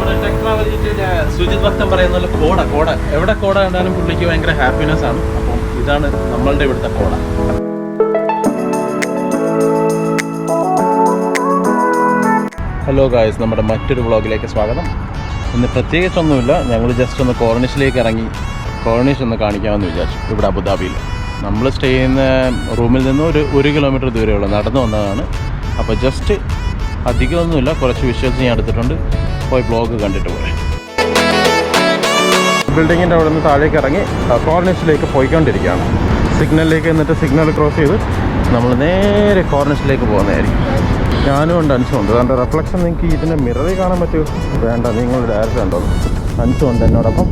സുജിത് ഭക്തൻ പറയുന്ന പോലെ കോട എവിടെ കോട കണ്ടാലും പുള്ളിക്ക് ഭയങ്കര ഹാപ്പിനെസ് ആണ്. അപ്പം ഇതാണ് നമ്മളുടെ ഇവിടുത്തെ കോട. ഹലോ ഗായ്സ്, നമ്മുടെ മറ്റൊരു വ്ളോഗിലേക്ക് സ്വാഗതം. ഇന്ന് പ്രത്യേകിച്ചൊന്നുമില്ല, ഞങ്ങൾ ജസ്റ്റ് ഒന്ന് കോർണിഷിലേക്ക് ഇറങ്ങി കോർണിഷ് ഒന്ന് കാണിക്കാമെന്ന് വിചാരിച്ചു. ഇവിടെ അബുദാബിയിൽ നമ്മൾ സ്റ്റേ ചെയ്യുന്ന റൂമിൽ നിന്ന് ഒരു കിലോമീറ്റർ ദൂരമുള്ള നടന്നു വന്നതാണ്. അപ്പോൾ ജസ്റ്റ് അധികമൊന്നുമില്ല, കുറച്ച് വിഷ്വൽസ് ഞാൻ എടുത്തിട്ടുണ്ട്. പോയി വ്ളോഗ് കണ്ടിട്ട് പോരെ. ബിൽഡിങ്ങിൻ്റെ അവിടെ നിന്ന് താഴേക്ക് ഇറങ്ങി കോർണിഷിലേക്ക് പോയിക്കൊണ്ടിരിക്കുകയാണ്. സിഗ്നലിലേക്ക് എന്നിട്ട് സിഗ്നൽ ക്രോസ് ചെയ്ത് നമ്മൾ നേരെ കോർണിഷിലേക്ക് പോകുന്നതായിരിക്കും. ഞാനും ഉണ്ട്, അൻസുണ്ട്. അതുകൊണ്ട് റിഫ്ലക്ഷൻ നിങ്ങൾക്ക് ഇതിൻ്റെ മിററിൽ കാണാൻ പറ്റുമോ? വേണ്ട, നിങ്ങൾ ഡയറക്റ്റ് കണ്ടോ. അൻസുണ്ട് എന്നോടൊപ്പം.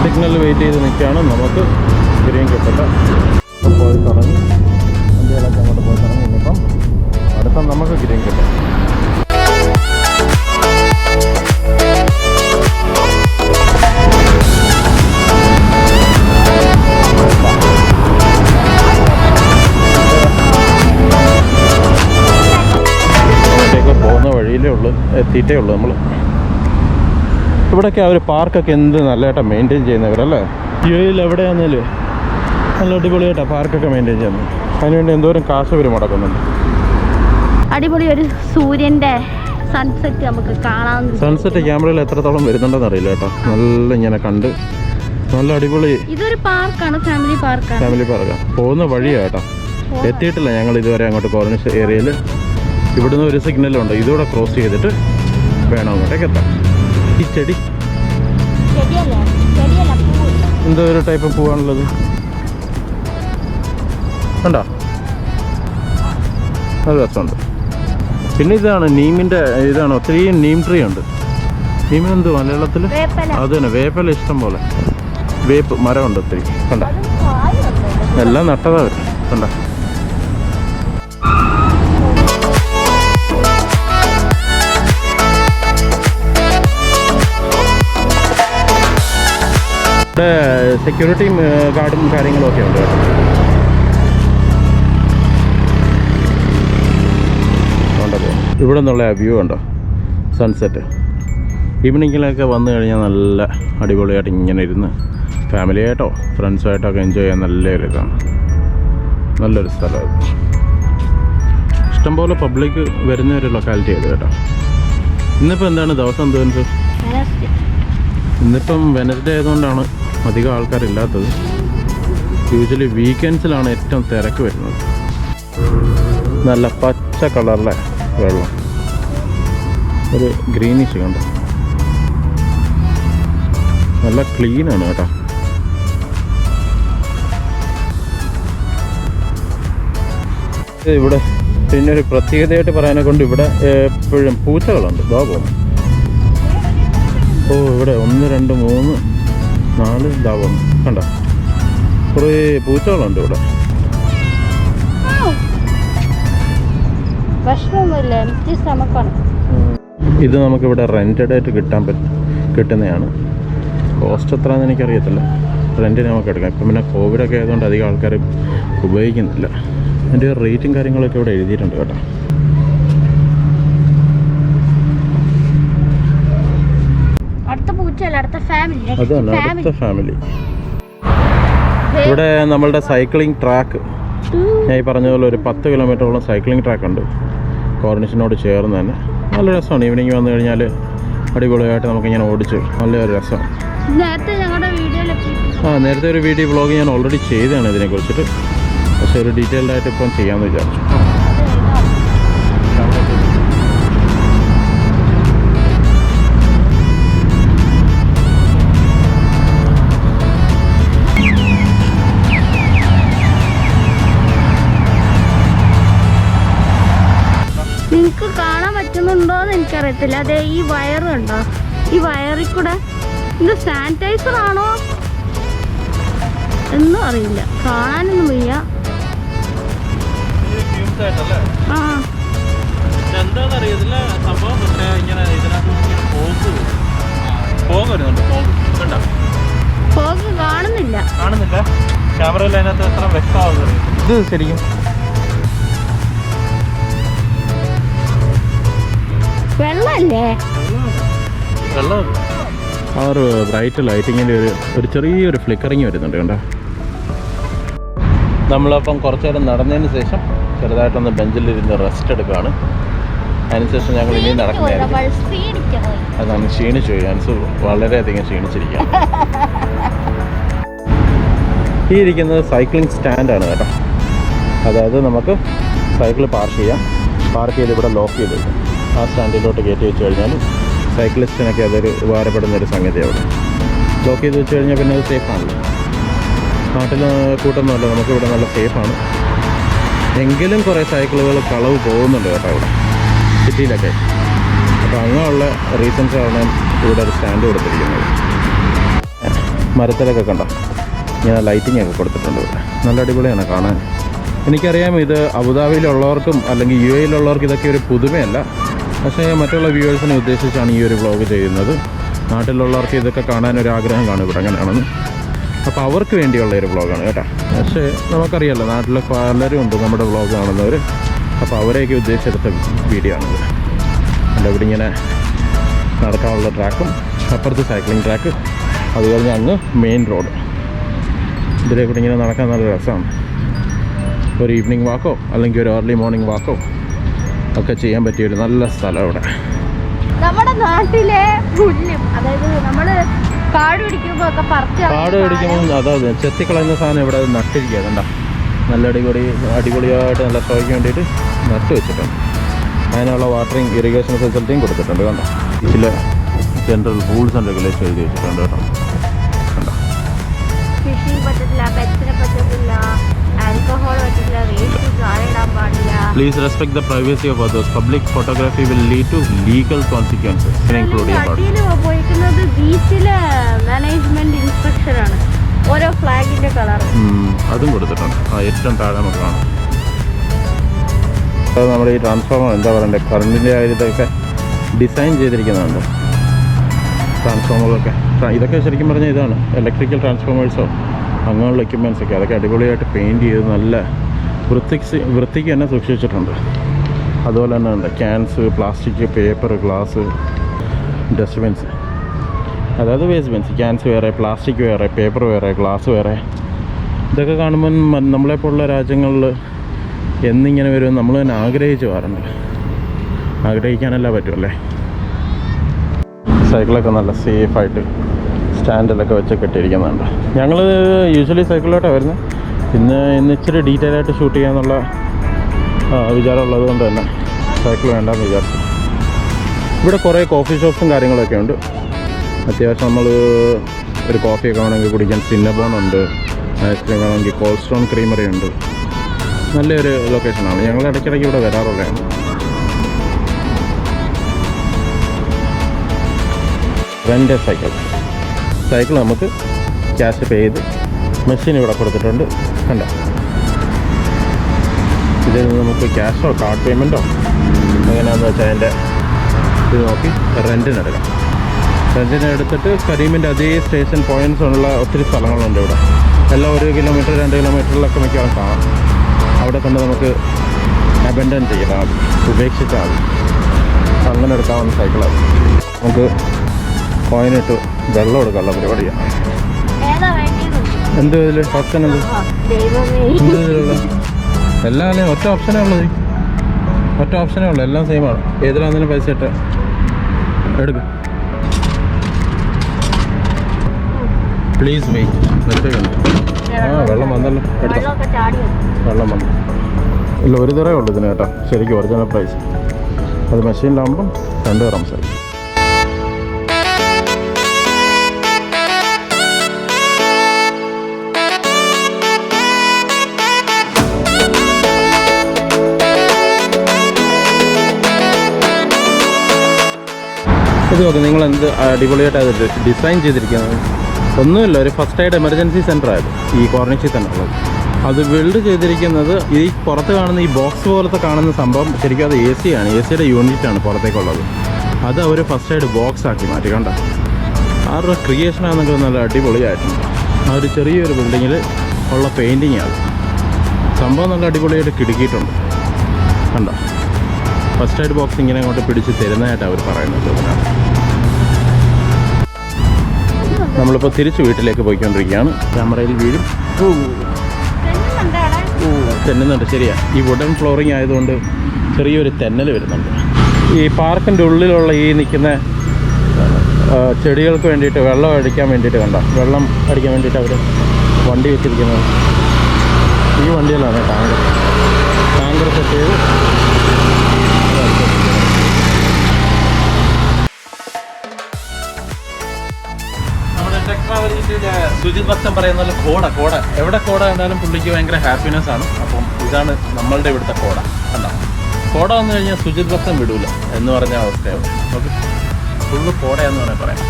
സിഗ്നൽ വെയിറ്റ് ചെയ്ത് നിൽക്കുകയാണ്. നമുക്ക് ഗ്രീൻ കിട്ടില്ല. പോയി തുടങ്ങി വണ്ടികളൊക്കെ അങ്ങോട്ട് പോയി തുടങ്ങി. ഇനിയിപ്പം അടുത്ത നമുക്ക് ഗ്രീൻ കിട്ടും. പോകുന്ന വഴിയിലേ ഉള്ളൂ, എത്തിയിട്ടേ ഉള്ളൂ. നമ്മൾ ഇവിടെയൊക്കെ അവർ പാർക്കൊക്കെ എന്ത് നല്ലതായിട്ടാണ് മെയിൻറ്റെയിൻ ചെയ്യുന്നവരല്ലേ. യുഎഇയിൽ എവിടെയാണെന്നല്ലേ നല്ല അടിപൊളിയായിട്ടാണ് പാർക്കൊക്കെ മെയിൻറ്റെയിൻ ചെയ്യുന്നത്. അതിനുവേണ്ടി എന്തോരം കാശ് അവർ മുടക്കുന്നുണ്ട്. അടിപൊളി ഒരു സൂര്യൻ്റെ സൺസെറ്റ് നമുക്ക് കാണാൻ. സൺസെറ്റ് ക്യാമറയിൽ എത്രത്തോളം വരുന്നുണ്ടെന്ന് അറിയില്ല കേട്ടോ. നല്ല ഇങ്ങനെ കണ്ട് നല്ല അടിപൊളി. ഇതൊരു പാർക്കാണ്, ഫാമിലി പാർക്കാണ്. ഫാമിലി പാർക്കാണ്. പോകുന്ന വഴിയാണ് കേട്ടോ. എത്തിയിട്ടില്ല ഞങ്ങൾ ഇതുവരെ അങ്ങോട്ട് കോർണിഷ് ഏരിയയിൽ. ഇവിടുന്ന് ഒരു സിഗ്നലുണ്ട്, ഇതുകൂടെ ക്രോസ് ചെയ്തിട്ട് വേണം അങ്ങോട്ടേക്ക് എത്താം. ഈ ചെടി എന്തോ ഒരു ടൈപ്പ് പൂവാണുള്ളത്, കണ്ടോ? നല്ല രസമുണ്ട്. പിന്നെ ഇതാണ് നീമിൻ്റെ ഇതാണ്. ഒത്തിരി നീം ട്രീ ഉണ്ട്. നീമിനെന്ത് മലയാളത്തിൽ? അത് തന്നെ, വേപ്പല ഇഷ്ടം പോലെ. വേപ്പ് മരമുണ്ട് ഒത്തിരി, കണ്ടോ? എല്ലാം നട്ടതാ അവർ, കണ്ടോ? ഇവിടെ സെക്യൂരിറ്റി ഗാർഡും കാര്യങ്ങളും ഒക്കെ ഉണ്ട് കേട്ടോ. ഉണ്ടല്ലോ ഇവിടെ നിന്നുള്ള വ്യൂ ഉണ്ടോ, സൺസെറ്റ്. ഈവനിങ്ങിലൊക്കെ വന്നു കഴിഞ്ഞാൽ നല്ല അടിപൊളിയായിട്ട് ഇങ്ങനെ ഇരുന്ന് ഫാമിലിയായിട്ടോ ഫ്രണ്ട്സുമായിട്ടൊക്കെ എൻജോയ് ചെയ്യാൻ നല്ലൊരു ഇതാണ്. നല്ലൊരു സ്ഥലമാണ്. ഇഷ്ടംപോലെ പബ്ലിക് വരുന്ന ഒരു ലൊക്കാലിറ്റി ആയത് കേട്ടോ. ഇന്നിപ്പോൾ എന്താണ് ദിവസം എന്തോ? ഇന്നിപ്പം വെനസ്ഡേ ആയതുകൊണ്ടാണ് അധികം ആൾക്കാരില്ലാത്തത്. യൂഷ്വലി വീക്കെൻഡ്സിലാണ് ഏറ്റവും തിരക്ക് വരുന്നത്. നല്ല പച്ച കളറിലെ വെള്ളം, ഒരു ഗ്രീനിഷ് കണ്ടോ, നല്ല ക്ലീനാണ് കേട്ടോ. ഇവിടെ പിന്നെ ഒരു പ്രത്യേകതയായിട്ട് പറയാനെ കൊണ്ട് ഇവിടെ എപ്പോഴും പൂച്ചകളുണ്ട്. ദാപം ഇവിടെ 1 2 3 4 ദാപം കണ്ടോ, കുറേ പൂച്ചകളുണ്ട് ഇവിടെ. ഇത് നമുക്കിവിടെ റെൻറ്റഡ് ആയിട്ട് കിട്ടുന്നതാണ്. കോസ്റ്റ് എത്രയാണെന്ന് എനിക്കറിയത്തില്ല. റെൻറ്റിന് നമുക്ക് എടുക്കാം. ഇപ്പം പിന്നെ കോവിഡൊക്കെ ആയതുകൊണ്ട് അധികം ആൾക്കാർ ഉപയോഗിക്കുന്നില്ല. അതിൻ്റെ റേറ്റും കാര്യങ്ങളൊക്കെ ഇവിടെ എഴുതിയിട്ടുണ്ട് കേട്ടോ. അതാണ് അടുത്ത ഫാമിലി. ഇവിടെ നമ്മളുടെ സൈക്ലിംഗ് ട്രാക്ക്, ഞാൻ ഈ പറഞ്ഞ പോലെ ഒരു 10 കിലോമീറ്ററോളം സൈക്ലിംഗ് ട്രാക്ക് ഉണ്ട് കോർണിഷിനോട് ചേർന്ന് തന്നെ. നല്ല രസമാണ്. ഈവനിങ് വന്നു കഴിഞ്ഞാൽ അടിപൊളിയായിട്ട് നമുക്കിങ്ങനെ ഓടിച്ച് നല്ലൊരു രസമാണ്. നേരത്തെ ഒരു വീഡിയോ വ്ളോഗ് ഞാൻ ഓൾറെഡി ചെയ്തതാണ് ഇതിനെക്കുറിച്ചിട്ട്. പക്ഷേ ഒരു ഡീറ്റെയിൽഡായിട്ട് ഇപ്പം ചെയ്യാമെന്ന് വിചാരിച്ചു. നിങ്ങൾക്ക് കാണാൻ പറ്റുന്നുണ്ടോന്ന് എനിക്കറിയത്തില്ല. അതെ, ഈ വയറുണ്ടോ? ഈ വയറിൽ കൂടെ ഇത് സാനിറ്റൈസർ ആണോ എന്നും അറിയില്ല, കാണാനൊന്നും വയ്യ. എന്താണെന്നറിയത്തില്ല സംഭവം. പക്ഷേ ഇങ്ങനെ ഇതിനകത്ത് ഫോഗ് കാണുന്നില്ല. ക്യാമറയിൽ അതിനകത്ത് എത്ര വ്യക്തമാകുന്നത്. ഇത് ശരിക്കും വെള്ളം വെള്ളമല്ലേ? വെള്ളം ആ ഒരു ബ്രൈറ്റ് ലൈറ്റിങ്ങിൻ്റെ ഒരു ചെറിയൊരു ഫ്ലിക്കറിങ് വരുന്നുണ്ട് കണ്ടോ. നമ്മളപ്പം കുറച്ചു നേരം നടന്നതിന് ശേഷം ചെറുതായിട്ടൊന്ന് ബെഞ്ചിലിരുന്ന് റെസ്റ്റ് എടുക്കുകയാണ്. അതിനുശേഷം ഞങ്ങൾ ഇനിയും നടക്കുന്നതായിരിക്കും. അതാണ് ക്ഷീണിച്ചു പോയി. അൻസു വളരെയധികം ക്ഷീണിച്ചിരിക്കുകയാണ്. ഈ ഇരിക്കുന്നത് സൈക്ലിംഗ് സ്റ്റാൻഡാണ് കേട്ടോ. അതായത് നമുക്ക് സൈക്കിൾ പാർക്ക് ചെയ്യാം. പാർക്ക് ചെയ്ത് ഇവിടെ ലോക്ക് ചെയ്ത് വയ്ക്കും. ആ സ്റ്റാൻഡിലോട്ട് കയറ്റി വെച്ച് കഴിഞ്ഞാൽ സൈക്ലിസ്റ്റിനൊക്കെ അതൊരു ഉപകാരപ്പെടുന്നൊരു സംഗതി അവിടെ. ലോക്ക് ചെയ്ത് വെച്ച് കഴിഞ്ഞാൽ പിന്നെ അത് സേഫാണല്ലോ. നാട്ടിൽ കൂട്ടൊന്നുമല്ല, നമുക്കിവിടെ നല്ല സേഫാണ്. എങ്കിലും കുറേ സൈക്കിളുകൾ കളവ് പോകുന്നുണ്ട് കേട്ടോ ഇവിടെ സിറ്റിയിലൊക്കെ. അപ്പോൾ അങ്ങനെയുള്ള റീസൺസാണ് ഇവിടെ ഒരു സ്റ്റാൻഡ് കൊടുത്തിരിക്കുന്നത്. മരത്തിലൊക്കെ കണ്ടോ ഇങ്ങനെ ലൈറ്റിംഗ് ഒക്കെ കൊടുത്തിട്ടുണ്ട് ഇവിടെ. നല്ല അടിപൊളിയാണ് കാണാൻ. എനിക്കറിയാം ഇത് അബുദാബിയിലുള്ളവർക്കും അല്ലെങ്കിൽ യു എയിലുള്ളവർക്കും ഇതൊക്കെ ഒരു പുതുമയല്ല. പക്ഷേ മറ്റുള്ള വ്യൂവേഴ്സിനെ ഉദ്ദേശിച്ചാണ് ഈ ഒരു വ്ളോഗ് ചെയ്യുന്നത്. നാട്ടിലുള്ളവർക്ക് ഇതൊക്കെ കാണാനൊരു ആഗ്രഹം കാണും ഇവിടെ അങ്ങനെയാണെന്ന്. അപ്പോൾ അവർക്ക് വേണ്ടിയുള്ള ഒരു വ്ളോഗാണ് കേട്ടോ. പക്ഷേ നമുക്കറിയാമല്ലോ നാട്ടിൽ പലരും ഉണ്ട് നമ്മുടെ വ്ളോഗ് കാണുന്നവർ. അപ്പോൾ അവരെയൊക്കെ ഉദ്ദേശിച്ചെടുത്ത വീഡിയോ ആണിത്. എൻ്റെ ഇവിടെ ഇങ്ങനെ നടക്കാനുള്ള ട്രാക്കും അപ്പുറത്ത് സൈക്ലിംഗ് ട്രാക്ക്, അത് കഴിഞ്ഞ് അങ്ങ് മെയിൻ റോഡ്. ഇതിലെ കൂടി ഇങ്ങനെ നടക്കാൻ നല്ല രസമാണ്. ഒരു ഈവനിങ് വാക്കോ അല്ലെങ്കിൽ ഒരു ഏർലി മോർണിംഗ് വാക്കോ ഒക്കെ ചെയ്യാൻ പറ്റിയൊരു നല്ല സ്ഥലം ഇവിടെ. നമ്മുടെ നാട്ടിലെ പുല്ലും, അതായത് നമ്മൾ കാട് പിടിക്കുമ്പോൾ അതായത് ചെത്തിക്കളയുന്ന സാധനം ഇവിടെ നട്ടിരിക്കുക. കണ്ടോ നല്ല അടിപൊളിയായിട്ട് നല്ല ഷോയ്ക്ക് വേണ്ടിയിട്ട് നട്ട് വെച്ചിട്ടുണ്ട്. അതിനുള്ള വാട്ടറിങ് ഇറിഗേഷൻ ഫെസിലിറ്റിയും കൊടുത്തിട്ടുണ്ട്. കണ്ടോ ഇതിൽ ജനറൽ റൂൾസ് ആൻഡ് റെഗുലേഷൻ എഴുതി വെച്ചിട്ടുണ്ട് കേട്ടോ. കണ്ടോ ഫിഷിംഗ് പറ്റത്തില്ല, പെറ്റ്സിനെ പറ്റത്തില്ല, ആൽക്കഹോൾ പറ്റില്ല, വേസ്റ്റ് താഴെ ഇടാൻ പാടില്ല. Please respect the privacy of others. Public photography will lead to legal consequences, including അടിയിൽ പോയിരിക്കുന്നത് ബീച്ചിലെ മാനേജ്മെന്റ് ഇൻസ്ട്രക്ഷൻ ആണ്. ഓരോ ഫ്ലാഗിന്റെ കളർ അതും കൊടുത്തിട്ടുണ്ട്. ഏറ്റവും താഴെ നമുക്ക് കാണാം. അത് നമ്മുടെ ഈ ട്രാൻസ്ഫോമർ എന്താ പറയണ്ടേ, കറണ്ടിൻ്റെ കാര്യത്തൊക്കെ ഡിസൈൻ ചെയ്തിരിക്കുന്നുണ്ട്. ട്രാൻസ്ഫോമറൊക്കെ ഇതൊക്കെ ശരിക്കും പറഞ്ഞാൽ ഇതാണ് ഇലക്ട്രിക്കൽ ട്രാൻസ്ഫോമേഴ്സോ അങ്ങനെയുള്ള എക്യുപ്മെൻറ്റ്സൊക്കെ. അതൊക്കെ അടിപൊളിയായിട്ട് പെയിൻറ്റ് ചെയ്ത് നല്ല വൃത്തിക്ക് തന്നെ സൂക്ഷിച്ചിട്ടുണ്ട്. അതുപോലെ തന്നെ ഉണ്ട് cans, plastic, paper, glass, dustbins, അതായത് വേസ്റ്റ് ബിൻസ്. ക്യാൻസ് വേറെ, പ്ലാസ്റ്റിക് വേറെ, പേപ്പർ വേറെ, ഗ്ലാസ് വേറെ. ഇതൊക്കെ കാണുമ്പം നമ്മളെപ്പോലുള്ള രാജ്യങ്ങളിൽ എന്നിങ്ങനെ വരുമെന്ന് നമ്മൾ തന്നെ ആഗ്രഹിച്ച് പോകാറുണ്ട്. ആഗ്രഹിക്കാനല്ല പറ്റുമല്ലേ. സൈക്കിളൊക്കെ നല്ല സേഫായിട്ട് സ്റ്റാൻഡിലൊക്കെ വെച്ച് കെട്ടിയിരിക്കുന്നുണ്ട്. ഞങ്ങൾ യൂഷ്വലി സൈക്കിളിലോട്ടാണ് വരുന്നത്. ഇന്ന് ഇച്ചിരി ഡീറ്റെയിൽ ആയിട്ട് ഷൂട്ട് ചെയ്യാന്നുള്ള വിചാരമുള്ളത് കൊണ്ട് തന്നെ സൈക്കിൾ വേണ്ടെന്ന് വിചാരിച്ചു. ഇവിടെ കുറേ കോഫി ഷോപ്സും കാര്യങ്ങളൊക്കെ ഉണ്ട്. അത്യാവശ്യം നമ്മൾ ഒരു കോഫിയൊക്കെ വേണമെങ്കിൽ കുടിക്കാൻ സിന്നബോൺ ഉണ്ട്, ഐസ്ക്രീം വേണമെങ്കിൽ കോൾഡ് സ്റ്റോൺ ക്രീമറി ഉണ്ട്. നല്ലൊരു ലൊക്കേഷനാണ്. ഞങ്ങൾ ഇടയ്ക്കിടയ്ക്ക് ഇവിടെ വരാറുള്ളതാണ്. റെൻ്റ് സൈക്കിൾ നമുക്ക് ക്യാഷ് പേ ചെയ്ത് മെഷീൻ ഇവിടെ കൊടുത്തിട്ടുണ്ട്. കണ്ടോ ഇതിൽ നിന്ന് നമുക്ക് ക്യാഷോ കാർഡ് പേയ്മെൻറ്റോ എങ്ങനെയാണെന്ന് വെച്ചാൽ അതിൻ്റെ ഇത് നോക്കി റെൻറ്റിനെടുക്കാം. റെൻറ്റിനെടുത്തിട്ട് കരീമിൻ്റെ അതേ സ്റ്റേഷൻ പോയിൻറ്റ്സ് ഉള്ള ഒത്തിരി സ്ഥലങ്ങളുണ്ട് ഇവിടെ. എല്ലാം 1 കിലോമീറ്റർ 2 കിലോമീറ്ററിലൊക്കെ മിക്കവാറും കാണാം. അവിടെ കൊണ്ട് നമുക്ക് അബൻഡൻ ചെയ്താൽ മതി, ഉപേക്ഷിച്ചാൽ മതി. അങ്ങനെ എടുക്കാവുന്ന സൈക്കിളാണ്. നമുക്ക് കോയിനിട്ട് വെള്ളം എടുക്കാനുള്ള പരിപാടിയാണ്. എന്ത് ഇതിൽ ഓപ്ഷൻ എന്ത് ഇതിലുള്ള എല്ലാം ഒറ്റ ഓപ്ഷനേ ഉള്ളത്. ഒറ്റ ഓപ്ഷനേ ഉള്ളൂ. എല്ലാം സെയിമാണ്. ഏതിലാണെങ്കിലും പൈസ ഇട്ട് എടുക്കും. Please wait. വെള്ളം വന്നല്ലോ, എടുത്തോ. വെള്ളം വന്നു. ഇല്ല, ഒരു തരേ ഉള്ളൂ ഇതിന് കേട്ടോ. ശരിക്കും ഒറിജിനൽ പ്രൈസ്. അത് മെഷീനിലാകുമ്പം 2 റംസ് ആയി. ഇത് നോക്ക്, നിങ്ങൾ എന്ത് അടിപൊളിയായിട്ട് അത് ഡിസൈൻ ചെയ്തിരിക്കുന്നത്. ഒന്നുമില്ല, ഒരു ഫസ്റ്റ് എയ്ഡ് എമർജൻസി സെൻ്ററായത് ഈ കോർണിച്ചിൽ തന്നെ ഉള്ളത്. അത് ബിൽഡ് ചെയ്തിരിക്കുന്നത് ഈ പുറത്ത് കാണുന്ന ഈ ബോക്സ് പോലത്തെ കാണുന്ന സംഭവം ശരിക്കും അത് AC ആണ്. AC-യുടെ യൂണിറ്റാണ് പുറത്തേക്കുള്ളത്. അത് അവർ ഫസ്റ്റ് എയ്ഡ് ബോക്സ് ആക്കി മാറ്റി. കണ്ട അവരുടെ ക്രിയേഷനാണെന്നൊക്കെ നല്ല അടിപൊളിയായിട്ടുണ്ട്. ആ ഒരു ചെറിയൊരു ബിൽഡിങ്ങിൽ ഉള്ള പെയിൻറ്റിങ് ആണ് സംഭവം. നല്ല അടിപൊളിയായിട്ട് കിടുക്കിയിട്ടുണ്ട്. കണ്ട ഫസ്റ്റ് എയ്ഡ് ബോക്സ് ഇങ്ങനെ അങ്ങോട്ട് പിടിച്ച് തരുന്നതായിട്ട് അവർ പറയുന്നത്. നമ്മളിപ്പോൾ തിരിച്ച് വീട്ടിലേക്ക് പോയിക്കൊണ്ടിരിക്കുകയാണ്. ക്യാമറയിൽ വീഴും. തെന്നുന്നുണ്ട്, ശരിയാ. ഈ വുഡൻ ഫ്ലോറിങ് ആയതുകൊണ്ട് ചെറിയൊരു തെന്നൽ വരുന്നുണ്ട്. ഈ പാർക്കിൻ്റെ ഉള്ളിലുള്ള ഈ നിൽക്കുന്ന ചെടികൾക്ക് വേണ്ടിയിട്ട് വെള്ളം അടിക്കാൻ വേണ്ടിയിട്ട് കണ്ടോ, വെള്ളം അടിക്കാൻ വേണ്ടിയിട്ട് അവർ വണ്ടി വെച്ചിരിക്കുന്നത്. ഈ വണ്ടിയിലാണ് ടാങ്കർ സെറ്റ് ചെയ്ത് നമ്മുടെ ടെക്നോളജിയുടെ സുജിത് ഭക്തൻ പറയുന്ന പോലെ കോട എവിടെ കോട കണ്ടാലും പുള്ളിക്ക് ഭയങ്കര ഹാപ്പിനെസ് ആണ്. അപ്പം ഇതാണ് നമ്മളുടെ ഇവിടുത്തെ കോട. കണ്ടോ, കോട വന്നു കഴിഞ്ഞാൽ സുജിത് ഭക്തൻ വിടൂല എന്ന് പറഞ്ഞാൽ അവസ്ഥയാണ്. ഓക്കെ, ഫുള്ള് കോടയെന്ന് വേണേൽ പറയാം.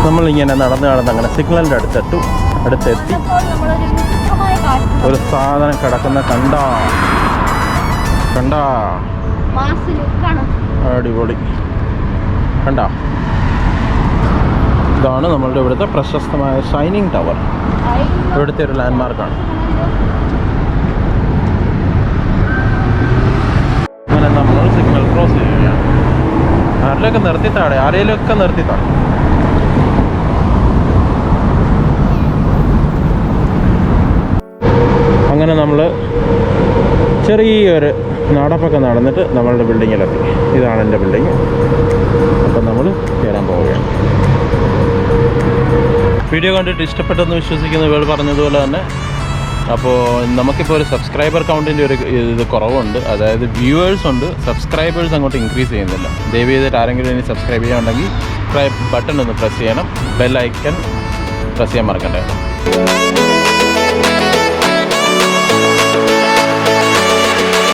നമ്മളിങ്ങനെ നടന്ന് അങ്ങനെ സിഗ്നലിൻ്റെ അടുത്തെത്തി. ഒരു സാധനം കിടക്കുന്ന കണ്ടാ അടിപൊളി കണ്ടാ. ഇതാണ് നമ്മളുടെ ഇവിടുത്തെ പ്രശസ്തമായ ഷൈനിങ് ടവർ. ഇവിടുത്തെ ഒരു ലാൻഡ്മാർക്കാണ്. അങ്ങനെ നമ്മൾ സിഗ്നൽ ക്രോസ് ചെയ്യുകയാണ്. ആരെയൊക്കെ നിർത്തിത്താടെ. അങ്ങനെ നമ്മൾ ചെറിയൊരു നടപ്പൊക്കെ നടന്നിട്ട് നമ്മളുടെ ബിൽഡിങ്ങിലെത്തി. ഇതാണ് എൻ്റെ ബിൽഡിങ്. അപ്പം നമ്മൾ കയറാൻ പോവുകയാണ്. വീഡിയോ കണ്ടിട്ട് ഇഷ്ടപ്പെട്ടെന്ന് വിശ്വസിക്കുന്ന ഇവൾ പറഞ്ഞതുപോലെ തന്നെ. അപ്പോൾ നമുക്കിപ്പോൾ ഒരു സബ്സ്ക്രൈബർ കൗണ്ടിൻ്റെ ഒരു ഇത് കുറവുണ്ട്. അതായത് വ്യൂവേഴ്സ് ഉണ്ട്, സബ്സ്ക്രൈബേഴ്സ് അങ്ങോട്ട് ഇൻക്രീസ് ചെയ്യുന്നില്ല. ദയവ് ചെയ്തിട്ട് ആരെങ്കിലും ഇനി സബ്സ്ക്രൈബ് ചെയ്യാനുണ്ടെങ്കിൽ സബ്സ്ക്രൈബ് ബട്ടൺ ഒന്ന് പ്രസ് ചെയ്യണം. ബെൽ ഐക്കൺ പ്രസ് ചെയ്യാൻ മറക്കണ്ടേ.